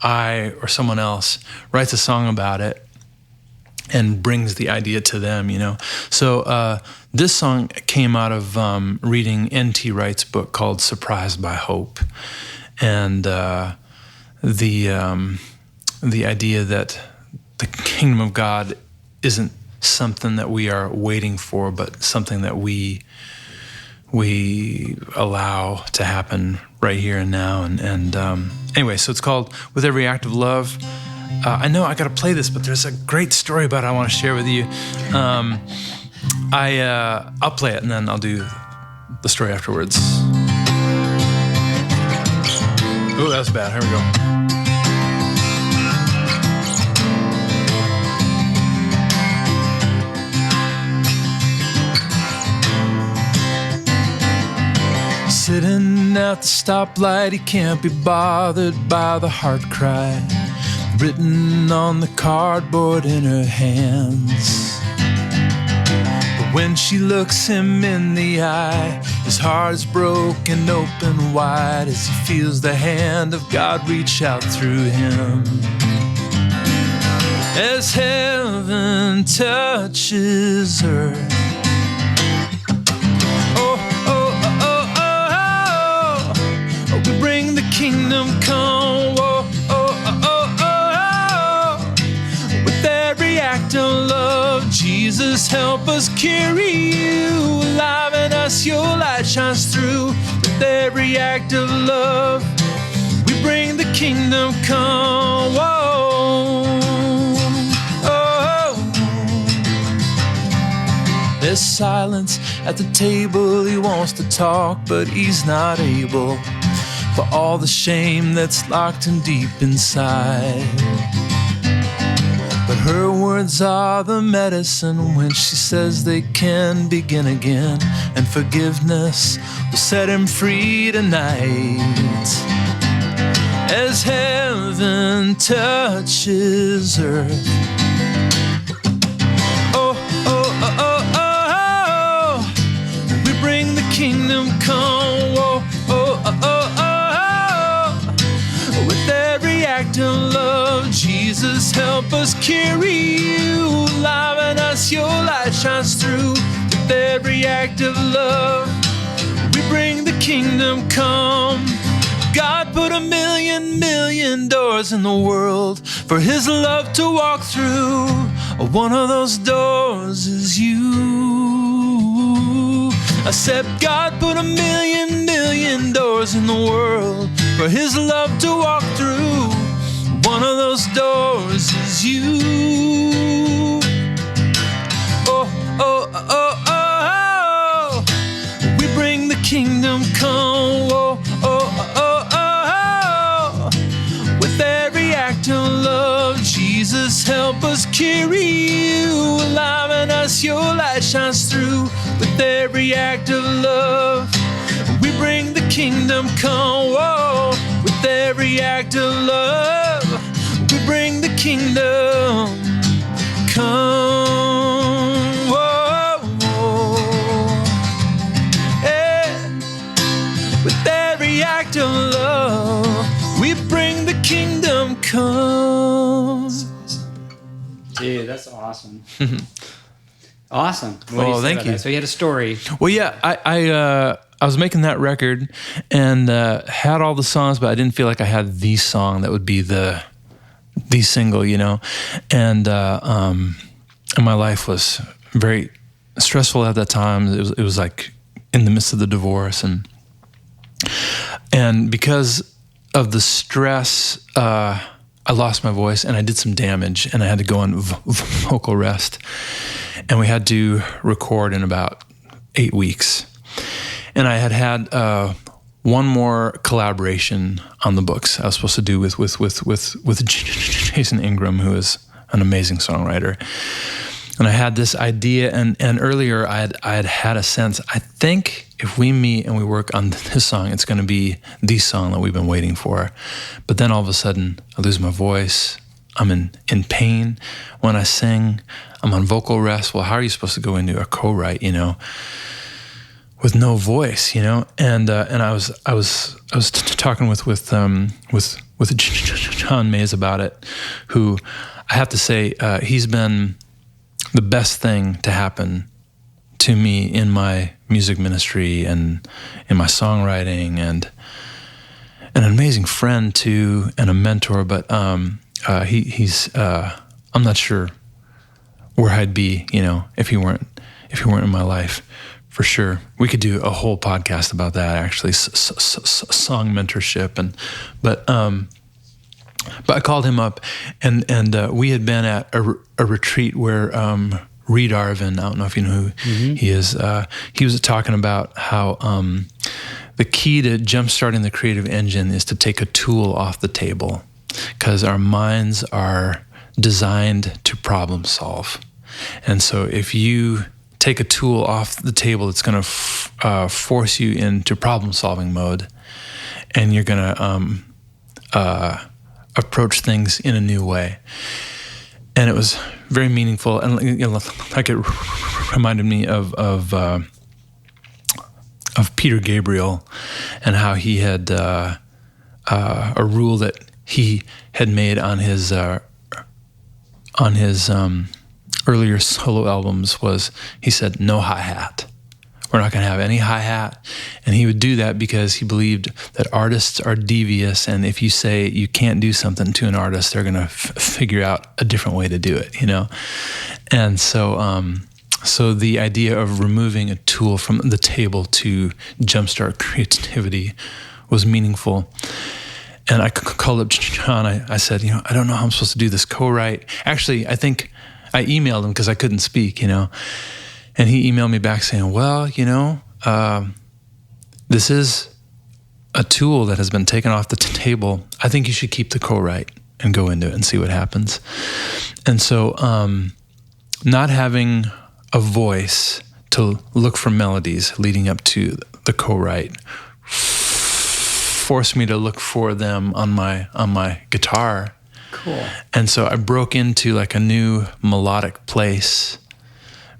I or someone else writes a song about it and brings the idea to them, you know. So this song came out of reading N.T. Wright's book called Surprised by Hope. And the idea that the kingdom of God isn't something that we are waiting for, but something that we allow to happen right here and now. And anyway, so it's called With Every Act of Love. I know I got to play this, but there's a great story about it I want to share with you. I'll play it and then I'll do the story afterwards. Oh, that was bad. Here we go. Sitting at the stoplight, he can't be bothered by the heart cry written on the cardboard in her hands. But when she looks him in the eye, his heart is broken open wide as he feels the hand of God reach out through him. As heaven touches earth, we bring the kingdom come, with every act of love. Jesus, help us carry you alive in us. Your light shines through. With every act of love, we bring the kingdom come. There's silence at the table. He wants to talk, but he's not able, for all the shame that's locked him deep inside. But her words are the medicine when she says they can begin again, and forgiveness will set him free tonight. As heaven touches earth, we bring the kingdom come. With every act of love, Jesus, help us carry you alive in us. Your light shines through. With every act of love, we bring the kingdom come. God put a million doors in the world for his love to walk through. One of those doors is you. I said God put a million doors in the world for his love to walk through. One of those doors is you. We bring the kingdom come. With every act of love, Jesus, help us carry you alive in us. Your light shines through. With every act of love, we bring the kingdom come. With every act of love, we bring the kingdom come. Yeah. With every act of love, we bring the kingdom come. Dude, that's awesome. Awesome. What do Oh, say thank about you. that? So you had a story. Well, yeah, I was making that record and had all the songs, but I didn't feel like I had the song that would be the single, you know. And my life was very stressful at that time. It was like in the midst of the divorce, and because of the stress, I lost my voice and I did some damage, and I had to go on vocal rest, and we had to record in about 8 weeks. And I had one more collaboration on the books I was supposed to do with Jason Ingram, who is an amazing songwriter. And I had this idea, and earlier I had a sense, I think if we meet and we work on this song, it's going to be the song that we've been waiting for. But then all of a sudden, I lose my voice. I'm in pain when I sing. I'm on vocal rest. Well, how are you supposed to go into a co-write, with no voice, And I was talking with John Mays about it, who I have to say he's been the best thing to happen to me in my music ministry and in my songwriting, and an amazing friend too, and a mentor. But he's I'm not sure where I'd be, if he weren't in my life. For sure, we could do a whole podcast about that. Actually, song mentorship, but I called him up, and we had been at a retreat where Reed Arvin, I don't know if you know who he is. He was talking about how the key to jumpstarting the creative engine is to take a tool off the table, because our minds are designed to problem solve, and so if you take a tool off the table, it's going to force you into problem-solving mode, and you're going to approach things in a new way. And it was very meaningful, and like it reminded me of Peter Gabriel, and how he had a rule that he had made on his earlier solo albums was, he said, no hi-hat. We're not going to have any hi-hat. And he would do that because he believed that artists are devious, and if you say you can't do something to an artist, they're going to figure out a different way to do it, And so the idea of removing a tool from the table to jumpstart creativity was meaningful. And I called up John. I said, I don't know how I'm supposed to do this co-write. Actually, I think I emailed him because I couldn't speak, and he emailed me back saying, well, this is a tool that has been taken off the table. I think you should keep the co-write and go into it and see what happens. And so not having a voice to look for melodies leading up to the co-write forced me to look for them on my guitar. Cool. And so I broke into like a new melodic place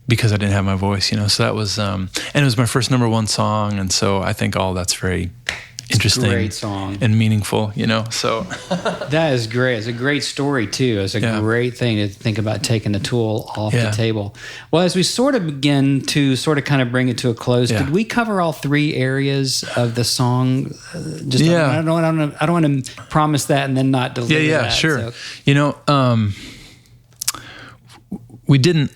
because I didn't have my voice, So that was, and it was my first number one song. And so I think all that's very interesting, great song, and meaningful, So that is great. It's a great story too. It's a great thing to think about, taking the tool off the table. Well, as we sort of begin to kind of bring it to a close, could we cover all 3 areas of the song? I don't want to promise that and then not deliver that. Yeah, sure. So. We didn't.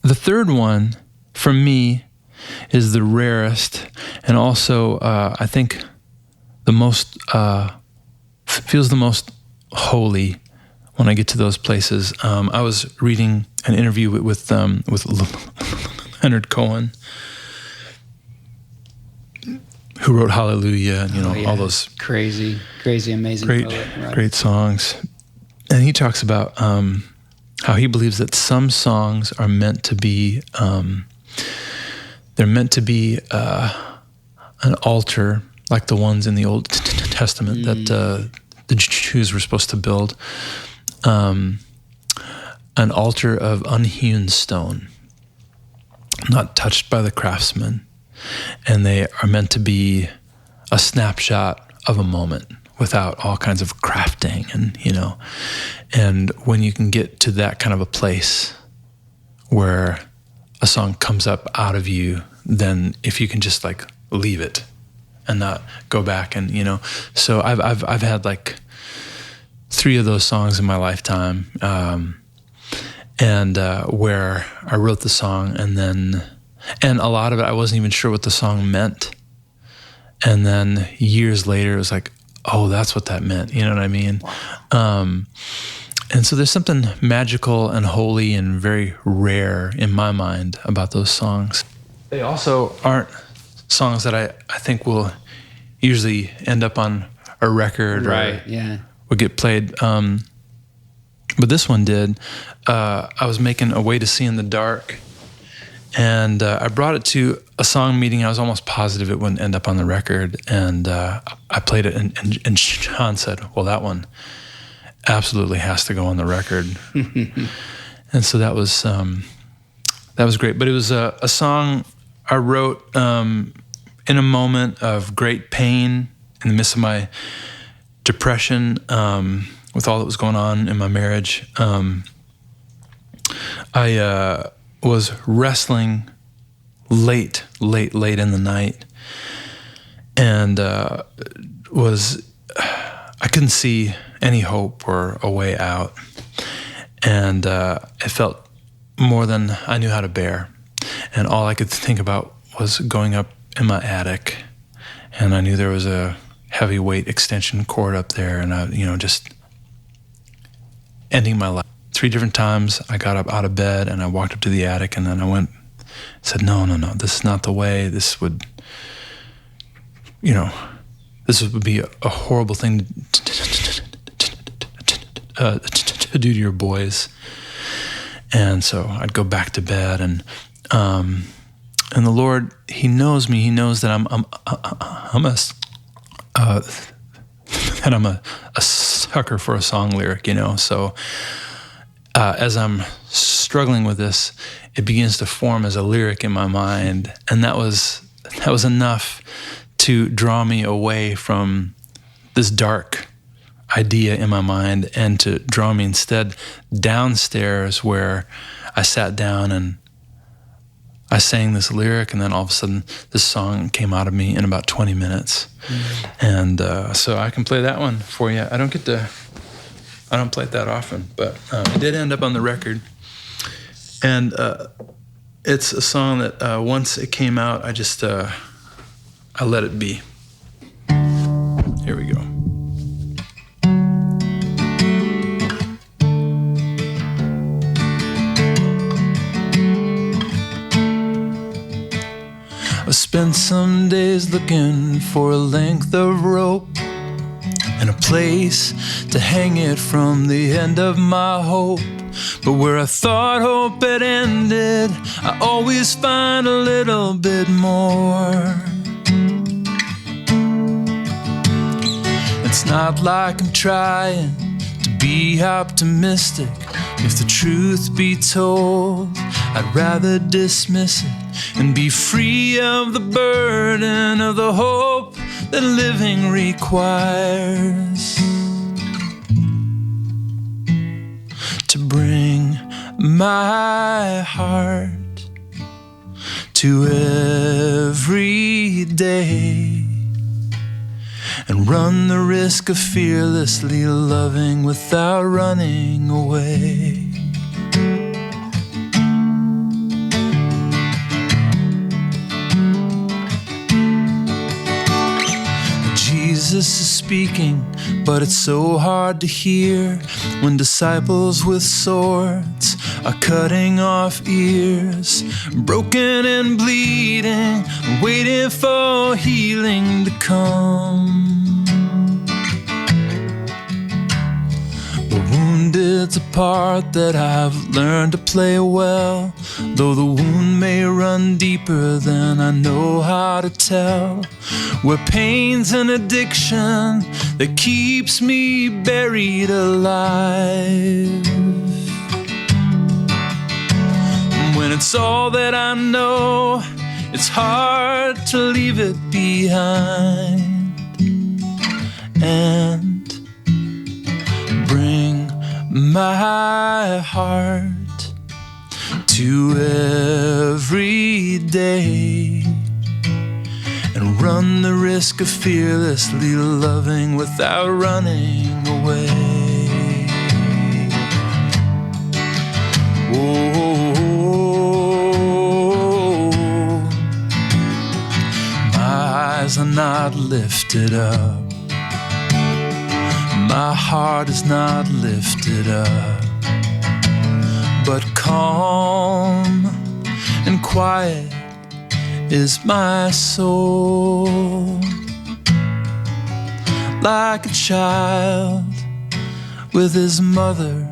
The third one for me is the rarest, and also I think the most feels the most holy when I get to those places. I was reading an interview with Leonard Cohen, who wrote Hallelujah, and all those crazy, amazing, great songs, and he talks about how he believes that some songs are meant to be. They're meant to be an altar, like the ones in the Old Testament that the Jews were supposed to build. An altar of unhewn stone, not touched by the craftsman. And they are meant to be a snapshot of a moment without all kinds of crafting, and when you can get to that kind of a place where a song comes up out of you, then if you can just like leave it and not go back and, so I've had like 3 of those songs in my lifetime. and where I wrote the song, and a lot of it I wasn't even sure what the song meant. And then years later, it was like, oh, that's what that meant. You know what I mean? And so there's something magical and holy and very rare in my mind about those songs. They also aren't songs that I think will usually end up on a record, right? Or get played. But this one did. I was making A Way to See in the Dark, and I brought it to a song meeting. I was almost positive it wouldn't end up on the record, and I played it, and Sean said, well, that one absolutely has to go on the record. And so that was great. But it was a song I wrote in a moment of great pain in the midst of my depression, with all that was going on in my marriage. I was wrestling late in the night, and I couldn't see any hope or a way out, and it felt more than I knew how to bear, and all I could think about was going up in my attic, and I knew there was a heavyweight extension cord up there, and I, just ending my life. 3 different times I got up out of bed and I walked up to the attic, and then I said, no, this is not the way. This would, this would be a horrible thing to do to your boys. And so I'd go back to bed, and the Lord, He knows me. He knows that I'm a sucker for a song lyric, So as I'm struggling with this, it begins to form as a lyric in my mind, and that was enough to draw me away from this dark idea in my mind, and to draw me instead downstairs, where I sat down and I sang this lyric, and then all of a sudden this song came out of me in about 20 minutes. And so I can play that one for you. I don't play it that often, but it did end up on the record. And it's a song that once it came out, I let it be. Here we go. I spent some days looking for a length of rope and a place to hang it from the end of my hope. But where I thought hope had ended, I always find a little bit more. It's not like I'm trying to be optimistic. If the truth be told, I'd rather dismiss it and be free of the burden of the hope that living requires. To bring my heart to every day and run the risk of fearlessly loving without running away. Jesus is speaking, but it's so hard to hear when disciples with swords are cutting off ears, broken and bleeding, waiting for healing to come. The wounded's a part that I've learned to play well, though the wound may run deeper than I know how to tell. Where pain's an addiction that keeps me buried alive. When it's all that I know, it's hard to leave it behind and bring my heart to every day and run the risk of fearlessly loving without running away. Eyes are not lifted up, my heart is not lifted up, but calm and quiet is my soul. Like a child with his mother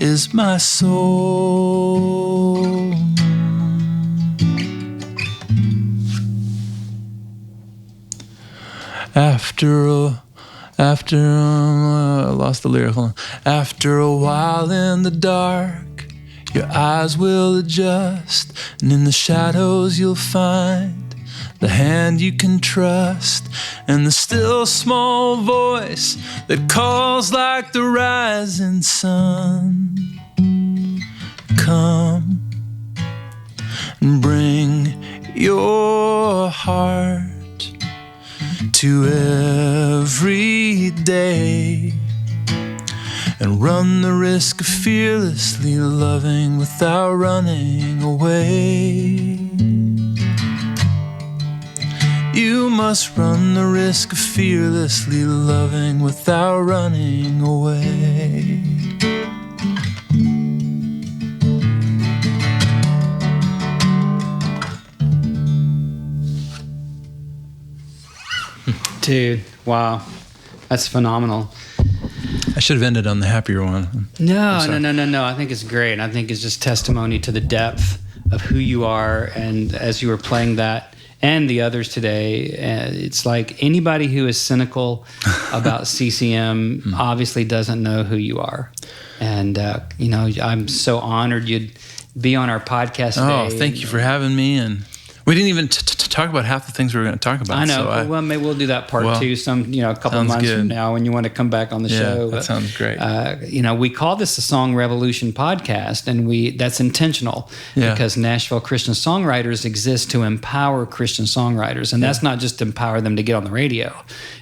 is my soul. I lost the lyric. Hold on. After a while in the dark, your eyes will adjust, and in the shadows you'll find the hand you can trust, and the still small voice that calls like the rising sun. Come and bring your heart to every day, and run the risk of fearlessly loving without running away. You must run the risk of fearlessly loving without running away. Dude, wow. That's phenomenal. I should have ended on the happier one. No. I think it's great. I think it's just testimony to the depth of who you are. And as you were playing that and the others today, it's like anybody who is cynical about CCM obviously doesn't know who you are. And, I'm so honored you'd be on our podcast today. Oh, thank you for having me. And we didn't even talk about half the things we were going to talk about. I know. Well, maybe we'll do that part two a couple of months from now when you want to come back on the show. That sounds great. We call this the Song Revolution podcast, and that's intentional because Nashville Christian Songwriters exist to empower Christian songwriters. And that's not just to empower them to get on the radio.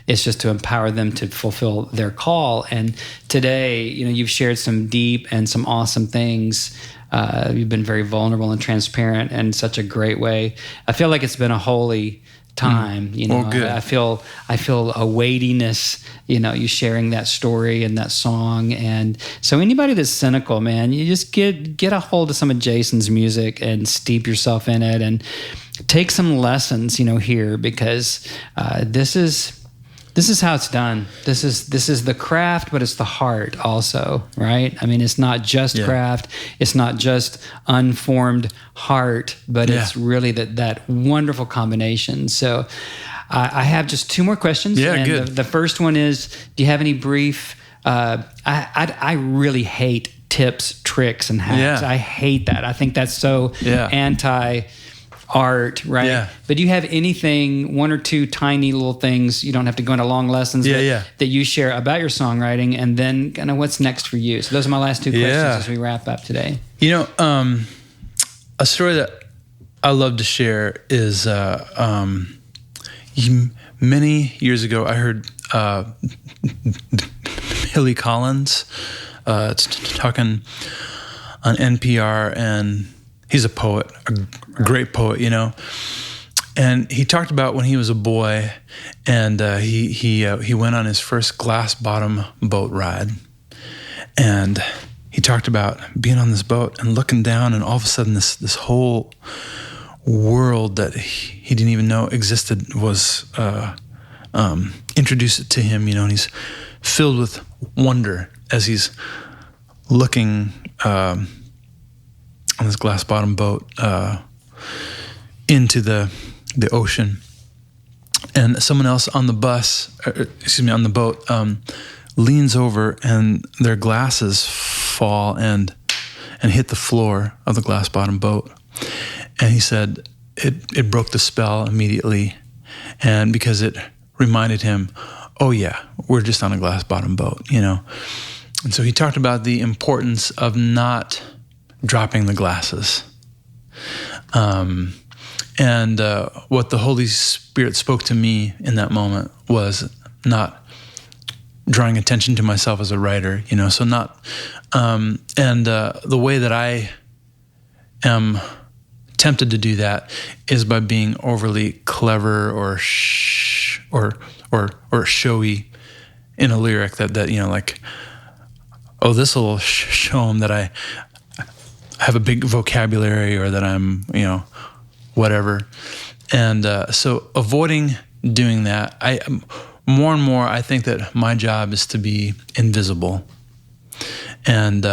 It's just to empower them to fulfill their call. And today, you've shared some deep and some awesome things. You've been very vulnerable and transparent in such a great way. I feel like it's been a holy time. Well, good. I feel a weightiness. You sharing that story and that song. And so anybody that's cynical, man, you just get a hold of some of Jason's music and steep yourself in it and take some lessons. Here because this is how it's done. This is the craft, but it's the heart also, right? I mean, it's not just craft. It's not just unformed heart, but it's really that wonderful combination. So I have just two more questions. Yeah, and good. The first one is, do you have any brief, I really hate tips, tricks, and hacks. I hate that. I think that's so anti-art, right? Yeah. But do you have anything, one or two tiny little things, you don't have to go into long lessons, that you share about your songwriting, and then kind of what's next for you? So those are my last two questions as we wrap up today. A story that I love to share is many years ago, I heard Billy Collins talking on NPR, and he's a poet, a great poet, And he talked about when he was a boy, and he went on his first glass bottom boat ride, and he talked about being on this boat and looking down, and all of a sudden this whole world that he didn't even know existed was introduced to him, and he's filled with wonder as he's looking on this glass bottom boat into the ocean. And someone else on the boat leans over, and their glasses fall and hit the floor of the glass bottom boat. And he said it broke the spell immediately, and because it reminded him, oh yeah, we're just on a glass bottom boat, And so he talked about the importance of not dropping the glasses. And what the Holy Spirit spoke to me in that moment was not drawing attention to myself as a writer, you know, so not, the way that I am tempted to do that is by being overly clever or showy in a lyric that you know, like, oh, this will show them that I have a big vocabulary, or that I'm, you know, whatever. And so avoiding doing that, more and more, I think that my job is to be invisible. And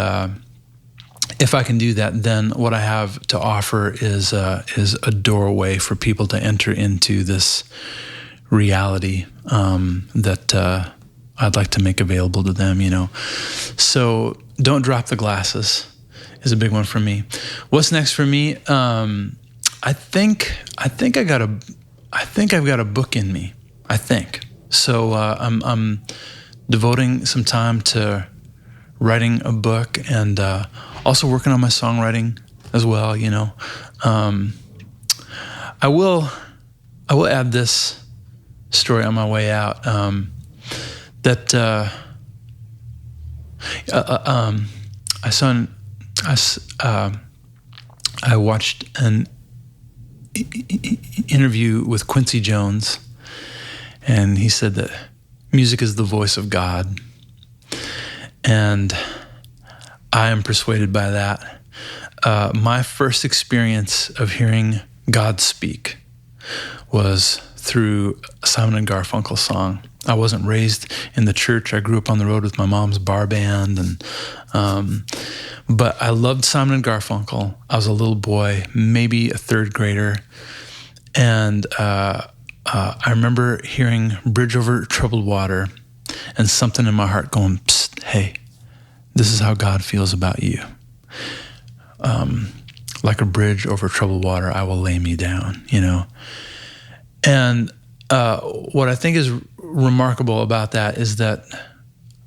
if I can do that, then what I have to offer is a doorway for people to enter into this reality that I'd like to make available to them, you know. So don't drop the glasses is a big one for me. What's next for me? I think I've got a book in me. I think so. I'm devoting some time to writing a book, and also working on my songwriting as well. You know, I will add this story on my way out. I watched an interview with Quincy Jones, and he said that music is the voice of God, and I am persuaded by that. My first experience of hearing God speak was through Simon and Garfunkel's song. I wasn't raised in the church. I grew up on the road with my mom's bar band, and but I loved Simon and Garfunkel. I was a little boy, maybe a third grader, and I remember hearing "Bridge Over Troubled Water," and something in my heart going, "Psst, hey, this is how God feels about you. Like a bridge over troubled water, I will lay me down," you know. And what I think is remarkable about that is that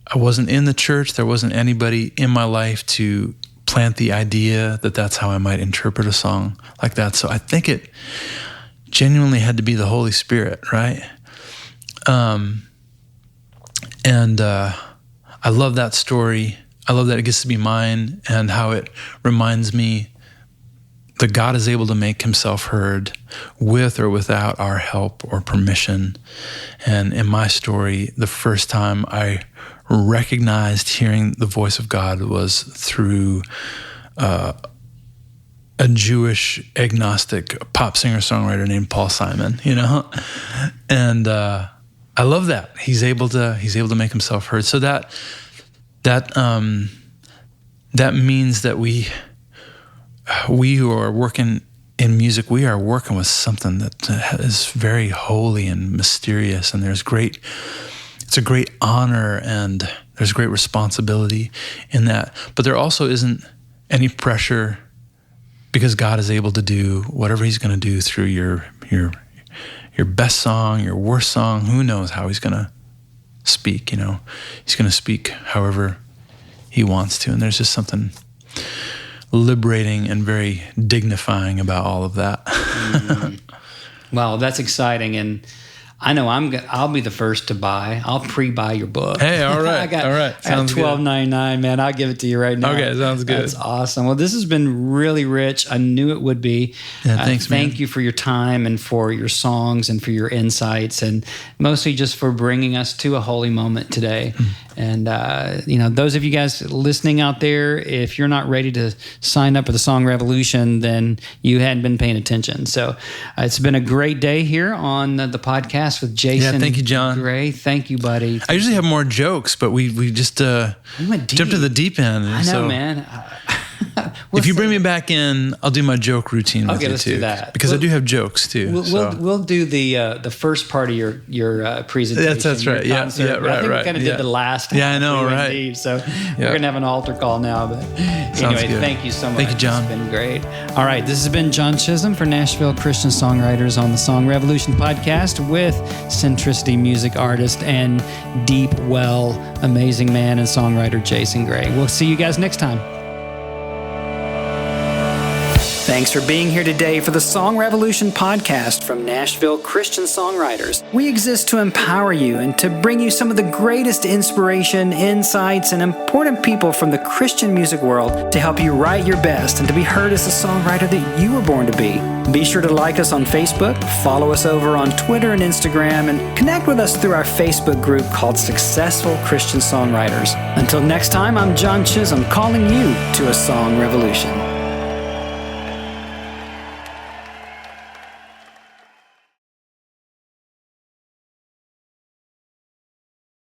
I wasn't in the church. There wasn't anybody in my life to plant the idea that that's how I might interpret a song like that. So I think it genuinely had to be the Holy Spirit, right? And I love that story. I love that it gets to be mine, and how it reminds me that God is able to make himself heard with or without our help or permission. And in my story, the first time I recognized hearing the voice of God was through a Jewish agnostic pop singer-songwriter named Paul Simon, you know? And I love that. He's able to make himself heard. So that means that we who are working in music, we are working with something that is very holy and mysterious, and it's a great honor, and there's great responsibility in that. But there also isn't any pressure, because God is able to do whatever he's going to do through your best song, your worst song. Who knows how he's going to speak, you know? He's going to speak however he wants to, and there's just something liberating and very dignifying about all of that. Well, that's exciting, and I know I'll be the first to buy. I'll pre-buy your book. Hey, all right, all right. Sounds good. $12.99, man. I'll give it to you right now. Okay, sounds good. That's awesome. Well, this has been really rich. I knew it would be. Yeah, thanks, man. Thank you for your time and for your songs and for your insights, and mostly just for bringing us to a holy moment today. And those of you guys listening out there, if you're not ready to sign up for the Song Revolution, then you hadn't been paying attention. So it's been a great day here on the podcast with Jason. Yeah, thank you, John. Gray. Thank you, buddy. I usually have more jokes, but we just we went deep. jumped to the deep end. I know, man. If you bring me back in, I'll do my joke routine with you let's too. Do that. Because I do have jokes too. We'll do the first part of your presentation. That's right. Yeah, right. I think we kind of did the last. Yeah, I know, right? Deep, so we're gonna have an altar call now. But anyway, good. Thank you so much. Thank you, John. It's been great. All right, this has been John Chisum for Nashville Christian Songwriters on the Song Revolution podcast with Centricity music artist and deep well amazing man and songwriter Jason Gray. We'll see you guys next time. Thanks for being here today for the Song Revolution podcast from Nashville Christian Songwriters. We exist to empower you and to bring you some of the greatest inspiration, insights, and important people from the Christian music world to help you write your best and to be heard as the songwriter that you were born to be. Be sure to like us on Facebook, follow us over on Twitter and Instagram, and connect with us through our Facebook group called Successful Christian Songwriters. Until next time, I'm John Chisum calling you to a song revolution.